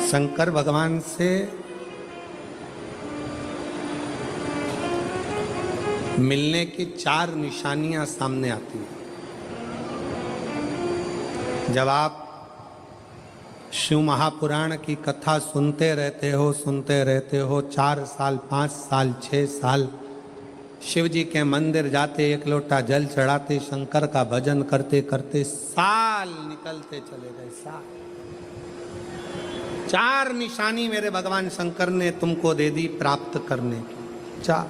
शंकर भगवान से मिलने की 4 निशानियां सामने आती हैं। जब आप शिव महापुराण की कथा सुनते रहते हो 4 साल 5 साल 6 साल शिव जी के मंदिर जाते, एक लोटा जल चढ़ाते, शंकर का भजन करते करते साल निकलते चले गए। साल 4 निशानी मेरे भगवान शंकर ने तुमको दे दी प्राप्त करने की। 4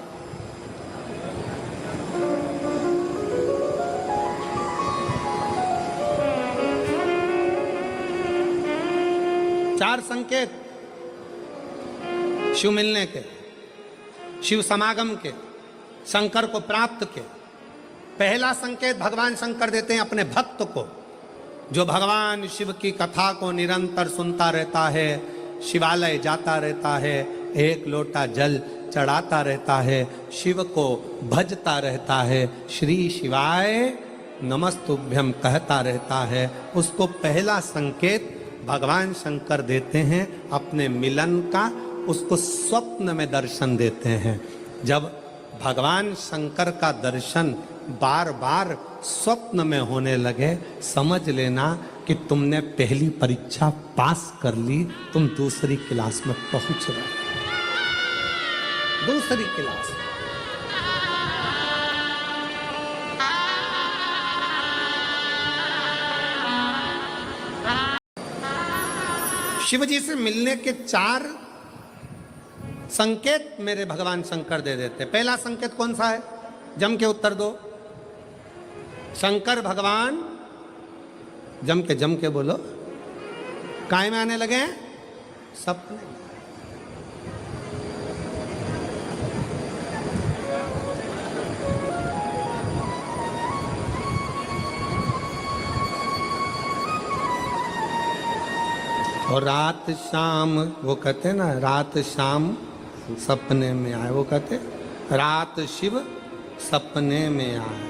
संकेत शिव मिलने के, शिव समागम के, शंकर को प्राप्त के। पहला संकेत भगवान शंकर देते हैं अपने भक्त को, जो भगवान शिव की कथा को निरंतर सुनता रहता है, शिवालय जाता रहता है, एक लोटा जल चढ़ाता रहता है, शिव को भजता रहता है, श्री शिवाय नमस्तुभ्यम कहता रहता है। उसको पहला संकेत भगवान शंकर देते हैं अपने मिलन का, उसको स्वप्न में दर्शन देते हैं। जब भगवान शंकर का दर्शन बार बार स्वप्न में होने लगे, समझ लेना कि तुमने पहली परीक्षा पास कर ली, तुम दूसरी क्लास में पहुंच रहे। दूसरी क्लास शिव जी से मिलने के 4 संकेत मेरे भगवान शंकर दे देते। पहला संकेत कौन सा है? जम के उत्तर दो। शंकर भगवान जम के बोलो, काय में आने लगे? सपने। और रात शाम वो कहते हैं ना, रात शाम सपने में आए, वो कहते रात शिव सपने में आए।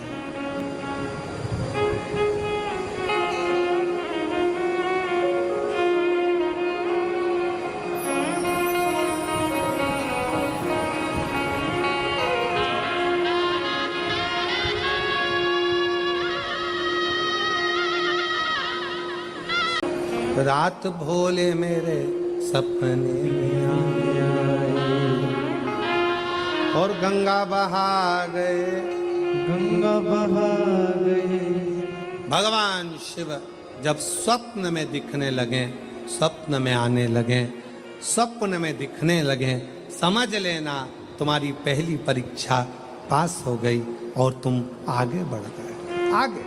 रात भोले मेरे सपने में आए और गंगा बहा गए, गंगा बहा गए। भगवान शिव जब स्वप्न में दिखने लगे, स्वप्न में आने लगे, स्वप्न में दिखने लगे, समझ लेना तुम्हारी पहली परीक्षा पास हो गई और तुम आगे बढ़ गए। आगे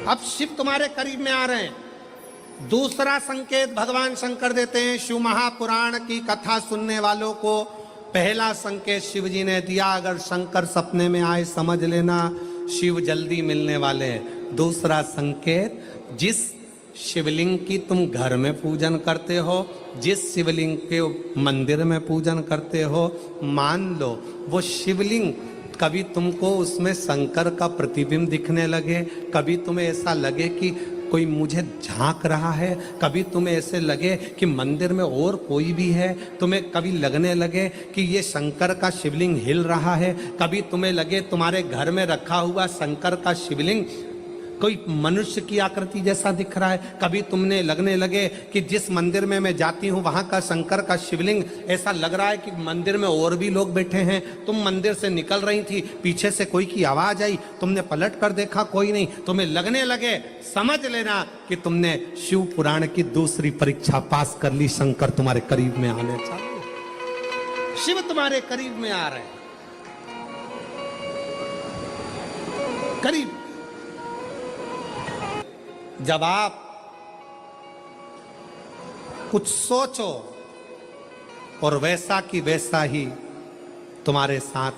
अब शिव तुम्हारे करीब में आ रहे हैं। दूसरा संकेत भगवान शंकर देते हैं शिव महापुराण की कथा सुनने वालों को। पहला संकेत शिव जी ने दिया, अगर शंकर सपने में आए समझ लेना शिव जल्दी मिलने वाले हैं। दूसरा संकेत, जिस शिवलिंग की तुम घर में पूजन करते हो, जिस शिवलिंग के मंदिर में पूजन करते हो, मान लो वो शिवलिंग कभी तुमको उसमें शंकर का प्रतिबिंब दिखने लगे, कभी तुम्हें ऐसा लगे कि कोई मुझे झांक रहा है, कभी तुम्हें ऐसे लगे कि मंदिर में और कोई भी है, तुम्हें कभी लगने लगे कि ये शंकर का शिवलिंग हिल रहा है, कभी तुम्हें लगे तुम्हारे घर में रखा हुआ शंकर का शिवलिंग कोई मनुष्य की आकृति जैसा दिख रहा है, कभी तुमने लगने लगे कि जिस मंदिर में मैं जाती हूँ वहाँ का शंकर का शिवलिंग ऐसा लग रहा है कि मंदिर में और भी लोग बैठे हैं। तुम मंदिर से निकल रही थी, पीछे से कोई की आवाज आई, तुमने पलट कर देखा कोई नहीं, तुम्हें लगने लगे, समझ लेना कि तुमने शिव पुराण की दूसरी परीक्षा पास कर ली। शंकर तुम्हारे करीब में आने चाहिए, शिव तुम्हारे करीब में आ रहे हैं, करीब। जब आप कुछ सोचो और वैसा की वैसा ही तुम्हारे साथ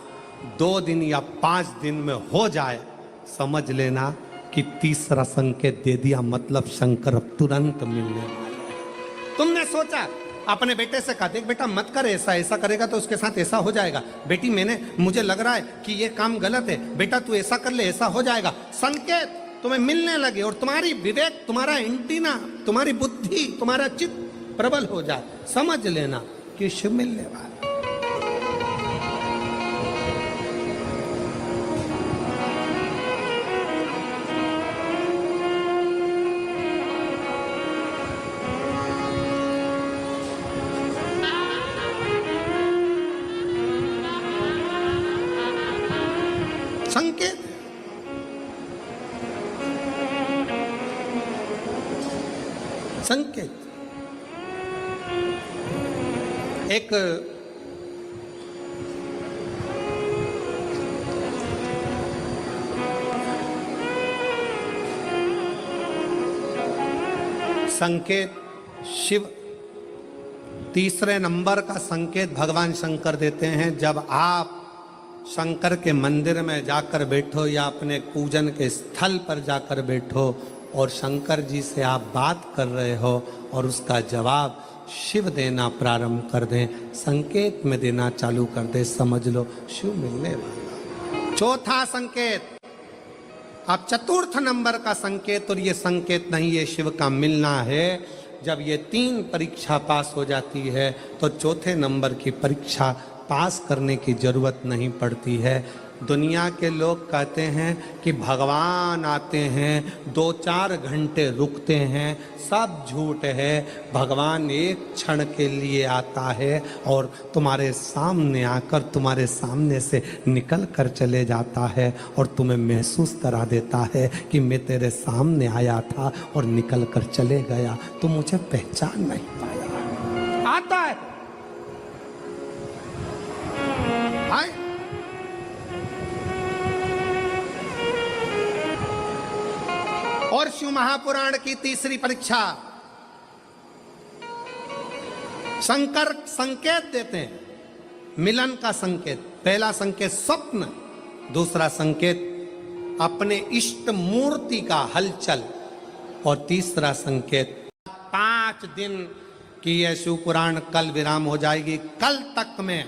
2 दिन या 5 दिन में हो जाए, समझ लेना कि तीसरा संकेत दे दिया, मतलब शंकर अब तुरंत मिलने वाले हैं। तुमने सोचा, अपने बेटे से कहा, देख बेटा मत कर ऐसा, ऐसा करेगा तो उसके साथ ऐसा हो जाएगा। बेटी मुझे लग रहा है कि ये काम गलत है, बेटा तू ऐसा कर ले, ऐसा हो जाएगा। संकेत तुम्हें मिलने लगे और तुम्हारी विवेक, तुम्हारा एंटीना, तुम्हारी बुद्धि, तुम्हारा चित्त प्रबल हो जाए, समझ लेना कि शिव मिलने वाला। संकेत संकेत एक संकेत शिव तीसरे नंबर का संकेत भगवान शंकर देते हैं। जब आप शंकर के मंदिर में जाकर बैठो या अपने पूजन के स्थल पर जाकर बैठो और शंकर जी से आप बात कर रहे हो और उसका जवाब शिव देना प्रारंभ कर दें, संकेत में देना चालू कर दे, समझ लो शिव मिलने वाला। चौथा संकेत, अब चतुर्थ नंबर का संकेत, और ये संकेत नहीं, ये शिव का मिलना है। जब ये 3 परीक्षा पास हो जाती है तो चौथे नंबर की परीक्षा पास करने की जरूरत नहीं पड़ती है। दुनिया के लोग कहते हैं कि भगवान आते हैं 2-4 घंटे रुकते हैं, सब झूठ है। भगवान एक क्षण के लिए आता है और तुम्हारे सामने आकर तुम्हारे सामने से निकल कर चले जाता है और तुम्हें महसूस करा देता है कि मैं तेरे सामने आया था और निकल कर चले गया, तो मुझे पहचान नहीं पाया। आता है, आए। और शिव महापुराण की तीसरी परीक्षा, शंकर संकेत देते हैं, मिलन का संकेत। पहला संकेत स्वप्न, दूसरा संकेत अपने इष्ट मूर्ति का हलचल, और तीसरा संकेत 5 दिन की यह शिव पुराण कल विराम हो जाएगी। कल तक में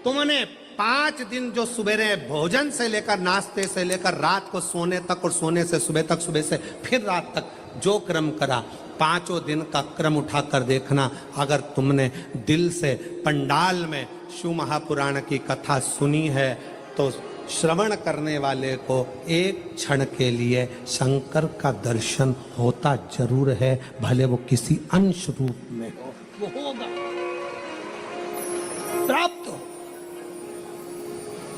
तुमने 5 दिन जो सवेरे भोजन से लेकर नाश्ते से लेकर रात को सोने तक और सोने से सुबह तक, सुबह से फिर रात तक जो क्रम करा, 5 दिन का क्रम उठाकर देखना। अगर तुमने दिल से पंडाल में शिव महापुराण की कथा सुनी है तो श्रवण करने वाले को एक क्षण के लिए शंकर का दर्शन होता जरूर है, भले वो किसी अंश रूप में हो, वो होगा, प्राप्त हो।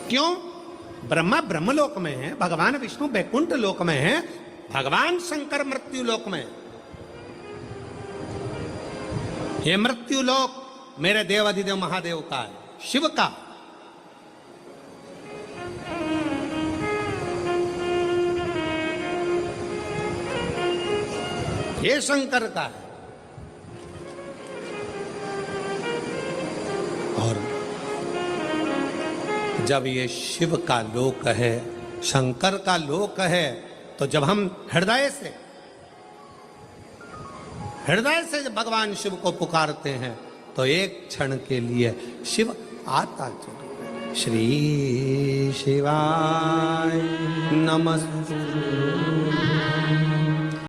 क्यों? ब्रह्मा ब्रह्मलोक में है, भगवान विष्णु बैकुंठ लोक में है, भगवान शंकर मृत्यु लोक में। ये मृत्यु लोक मेरे देवाधिदेव महादेव का है, शिव का। ये शंकर का है। और जब ये शिव का लोक है, शंकर का लोक है, तो जब हम हृदय से जब भगवान शिव को पुकारते हैं तो एक क्षण के लिए शिव आता जरूर है। श्री शिवाय नमः।